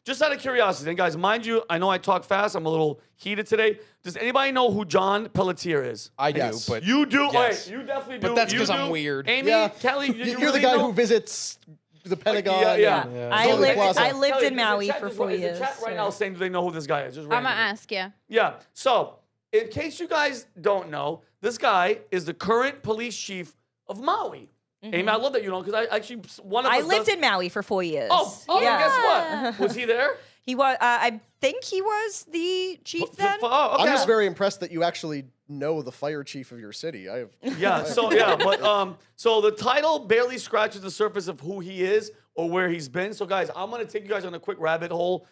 just out of curiosity, and guys, mind you, I know I talk fast. I'm a little heated today. Does anybody know who John Pelletier is? I do, but you do. Yes. Wait, you definitely do. But that's You because do. I'm weird. Amy, Kelly, You're really the guy know? who visits the Pentagon. Yeah. I Golden Plaza. lived Kelly, in Maui there's a for chat- 4 there's a years. chat right now saying, do they know who this guy is? Just I'm gonna randomly. ask you. Yeah. So, in case you guys don't know, this guy is the current police chief of Maui. Amy, I love that you know because I actually one of I us lived does- in Maui for 4 years. Oh, yeah. guess what? Was he there? He was. I think he was the chief then. Oh, okay. I'm just very impressed that you actually know the fire chief of your city. I have. Yeah, so the title barely scratches the surface of who he is or where he's been. So guys, I'm gonna take you guys on a quick rabbit hole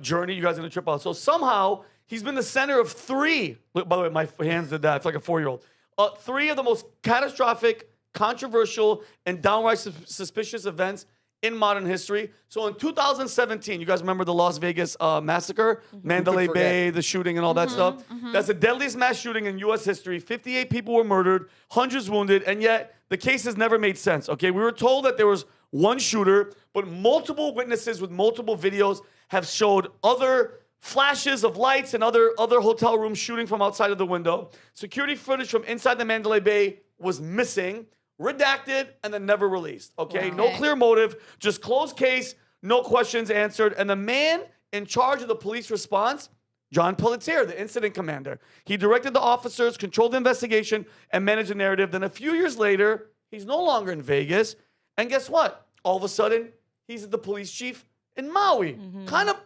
journey. You guys are gonna trip out. So somehow he's been the center of three. Look, by the way, my hands did that. It's like a 4-year-old. Three of the most catastrophic, controversial, and downright suspicious events in modern history. So in 2017, you guys remember the Las Vegas massacre, Mandalay Bay, the shooting and all that stuff? That's the deadliest mass shooting in U.S. history. 58 people were murdered, hundreds wounded, and yet the case has never made sense, okay? We were told that there was one shooter, but multiple witnesses with multiple videos have showed other flashes of lights and other hotel rooms shooting from outside of the window. Security footage from inside the Mandalay Bay was missing, redacted, and then never released. Okay? No clear motive, just closed case, no questions answered. And the man in charge of the police response, John Pelletier, the incident commander. He directed the officers, controlled the investigation, and managed the narrative. Then a few years later, he's no longer in Vegas. And guess what? All of a sudden, he's the police chief in Maui. Kind of.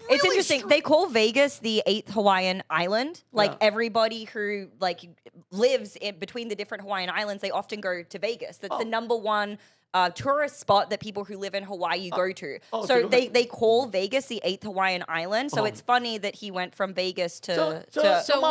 It's interesting. They call Vegas the 8th Hawaiian island. Like everybody who lives in between the different Hawaiian islands, they often go to Vegas. That's the number one tourist spot that people who live in Hawaii go to. So they call Vegas the 8th Hawaiian island. So it's funny that he went from Vegas to So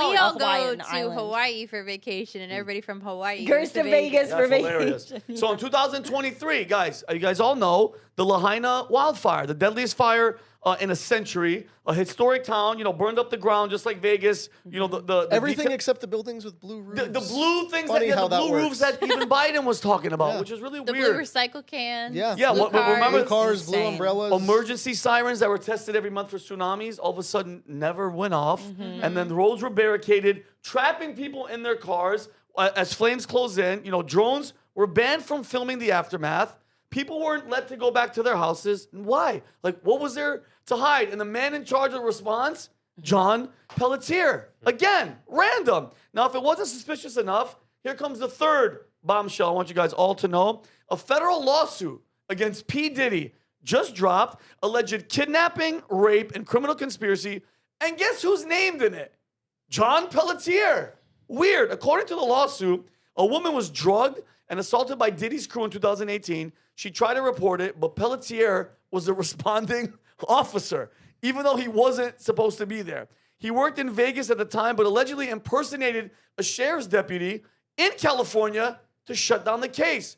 we all go Hawaiian to island. Hawaii for vacation, and everybody from Hawaii Goes to Vegas for That's hilarious. vacation. So in 2023, guys, you guys all know the Lahaina wildfire, the deadliest fire in a century, a historic town, burned up the ground just like Vegas. The Everything except the buildings with blue roofs. the blue things, Funny the how that blue roofs works. that even Biden was talking about, which is really The weird. blue recycle cans. Yeah. Yeah, blue remember Blue cars, blue Insane. umbrellas. emergency sirens that were tested every month for tsunamis all of a sudden never went off, and then the roads were barricaded, trapping people in their cars as flames closed in. Drones were banned from filming the aftermath. People weren't let to go back to their houses. Why? What was there to hide? And the man in charge of the response, John Pelletier. Again, random. Now, if it wasn't suspicious enough, here comes the third bombshell I want you guys all to know. A federal lawsuit against P. Diddy just dropped, alleged kidnapping, rape, and criminal conspiracy. And guess who's named in it? John Pelletier. Weird. According to the lawsuit, a woman was drugged and assaulted by Diddy's crew in 2018. She tried to report it, but Pelletier was the responding officer, even though he wasn't supposed to be there. He worked in Vegas at the time, but allegedly impersonated a sheriff's deputy in California to shut down the case.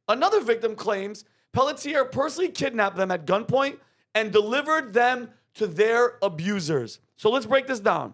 Another victim claims Pelletier personally kidnapped them at gunpoint and delivered them to their abusers. So let's break this down.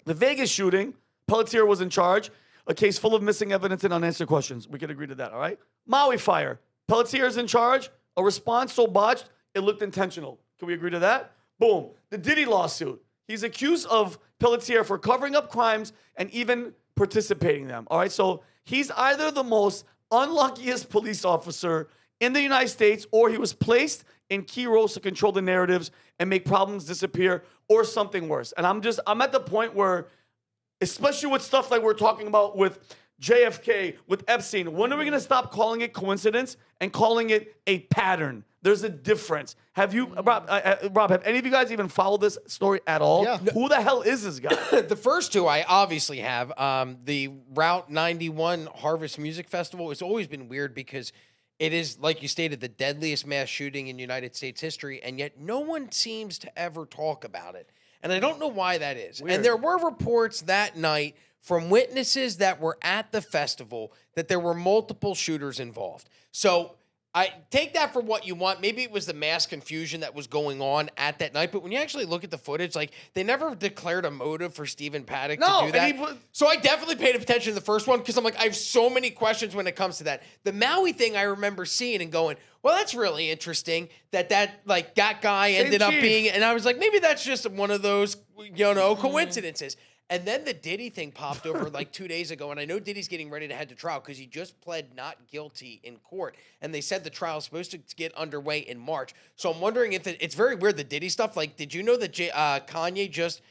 The Vegas shooting, Pelletier was in charge. A case full of missing evidence and unanswered questions. We could agree to that, all right? Maui fire. Pelletier is in charge. A response so botched, it looked intentional. Can we agree to that? Boom. The Diddy lawsuit. He's accused of Pelletier for covering up crimes and even participating in them, all right? So he's either the most unluckiest police officer in the United States, or he was placed in key roles to control the narratives and make problems disappear, or something worse. And I'm at the point where, especially with stuff like we're talking about with JFK, with Epstein, when are we going to stop calling it coincidence and calling it a pattern? There's a difference. Have you, Rob, have any of you guys even followed this story at all? Yeah. Who the hell is this guy? The first two I obviously have. The Route 91 Harvest Music Festival. It's always been weird because it is, like you stated, the deadliest mass shooting in United States history, and yet no one seems to ever talk about it. And I don't know why that is. Weird. And there were reports that night from witnesses that were at the festival that there were multiple shooters involved. So I take that for what you want. Maybe it was the mass confusion that was going on at that night. But when you actually look at the footage, like they never declared a motive for Stephen Paddock to do that. So I definitely paid attention to the first one because I'm like, I have so many questions when it comes to that. The Maui thing I remember seeing and going, well, that's really interesting that guy ended up being, and I was like, maybe that's just one of those, coincidences. And then the Diddy thing popped over like 2 days ago, and I know Diddy's getting ready to head to trial because he just pled not guilty in court, and they said the trial is supposed to get underway in March. So I'm wondering if it's very weird, the Diddy stuff. Like, did you know that Kanye just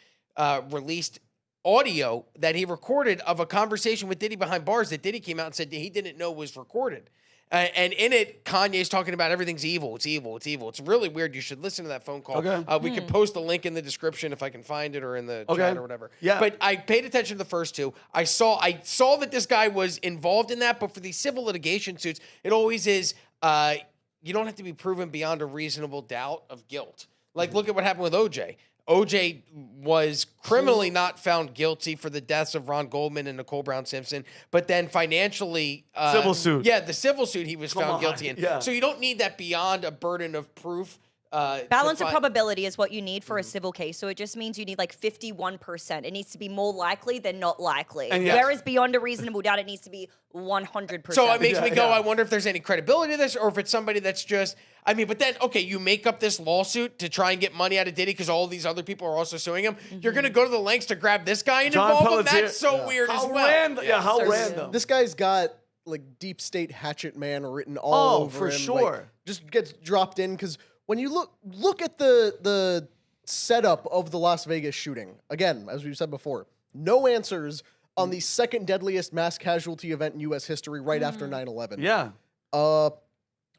released audio that he recorded of a conversation with Diddy behind bars that Diddy came out and said that he didn't know was recorded? And in it, Kanye's talking about everything's evil. It's evil. It's evil. It's really weird. You should listen to that phone call. Okay. We could post the link in the description if I can find it or in the chat or whatever. Yeah. But I paid attention to the first two. I saw that this guy was involved in that, but for these civil litigation suits, it always is you don't have to be proven beyond a reasonable doubt of guilt. Like, look at what happened with OJ. OJ was criminally not found guilty for the deaths of Ron Goldman and Nicole Brown Simpson, but then financially... civil suit. Yeah, the civil suit he was found guilty in. Yeah. So you don't need that beyond a burden of proof. Balance of probability is what you need for a civil case. So it just means you need like 51%. It needs to be more likely than not likely. And yes. Whereas beyond a reasonable doubt, it needs to be 100%. So it makes me go, I wonder if there's any credibility to this or if it's somebody that's just... I mean, but then, okay, you make up this lawsuit to try and get money out of Diddy because all these other people are also suing him. You're going to go to the lengths to grab this guy and involve him? Pelletier. That's so weird as well. How So random. This guy's got like deep state hatchet man written all over for him. sure. Like, just gets dropped in because when you look at the setup of the Las Vegas shooting, again, as we've said before, no answers on the second deadliest mass casualty event in U.S. history right after 9/11. Yeah.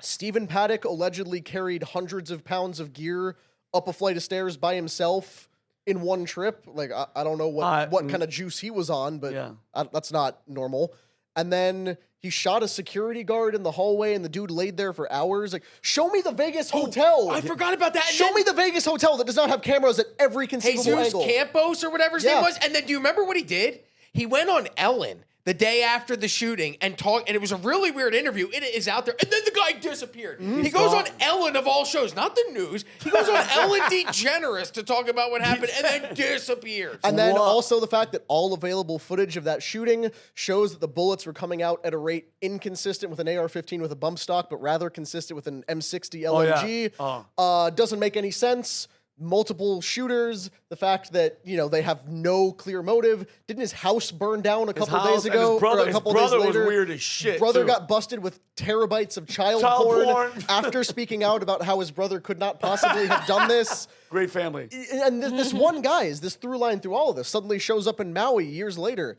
Stephen Paddock allegedly carried hundreds of pounds of gear up a flight of stairs by himself in one trip. Like, I don't know what kind of juice he was on, but that's not normal. And then he shot a security guard in the hallway, and the dude laid there for hours. Like, show me the Vegas hotel. I forgot about that. Show me the Vegas hotel that does not have cameras at every conceivable Jesus angle. Campos or whatever his name was. And then do you remember what he did? He went on Ellen the day after the shooting and talked, and it was a really weird interview. It is out there. And then the guy disappeared. He goes on Ellen of all shows, not the news. He goes on Ellen DeGeneres to talk about what happened and then disappears. And then also the fact that all available footage of that shooting shows that the bullets were coming out at a rate inconsistent with an AR-15 with a bump stock, but rather consistent with an M60 LMG. Doesn't make any sense. Multiple shooters, the fact that, they have no clear motive. Didn't his house burn down a couple days ago? His brother, or a couple his brother days later? was weird as shit. Brother too. got busted with terabytes of child porn after speaking out about how his brother could not possibly have done this. Great family. And this one guy is this through line through all of this. Suddenly shows up in Maui years later.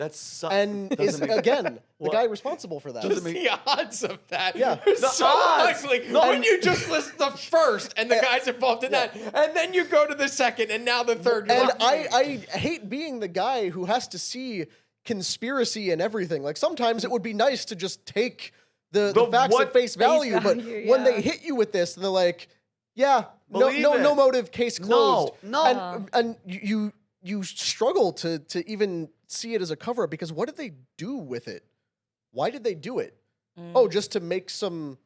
And is again the guy responsible for that. Just the odds of that. Yeah. It's so odds. ugly. When you just list the first and the guy's involved in that, and then you go to the second and now the third. And I hate being the guy who has to see conspiracy and everything. Like, sometimes it would be nice to just take the facts at face value, but when they hit you with this, they're like, no motive, case closed. No. And you struggle to even see it as a cover up because what did they do with it? Why did they do it? Oh, just to make some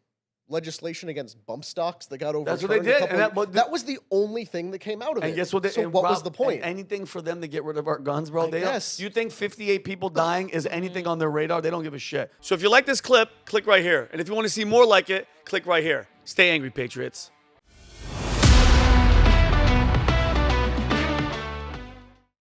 legislation against bump stocks that got overturned. That's what they did. And that was the only thing that came out of it. And guess what? So what was the point? Anything for them to get rid of our guns, bro? Yes. You think 58 people dying is anything on their radar? They don't give a shit. So if you like this clip, click right here. And if you want to see more like it, click right here. Stay angry, Patriots.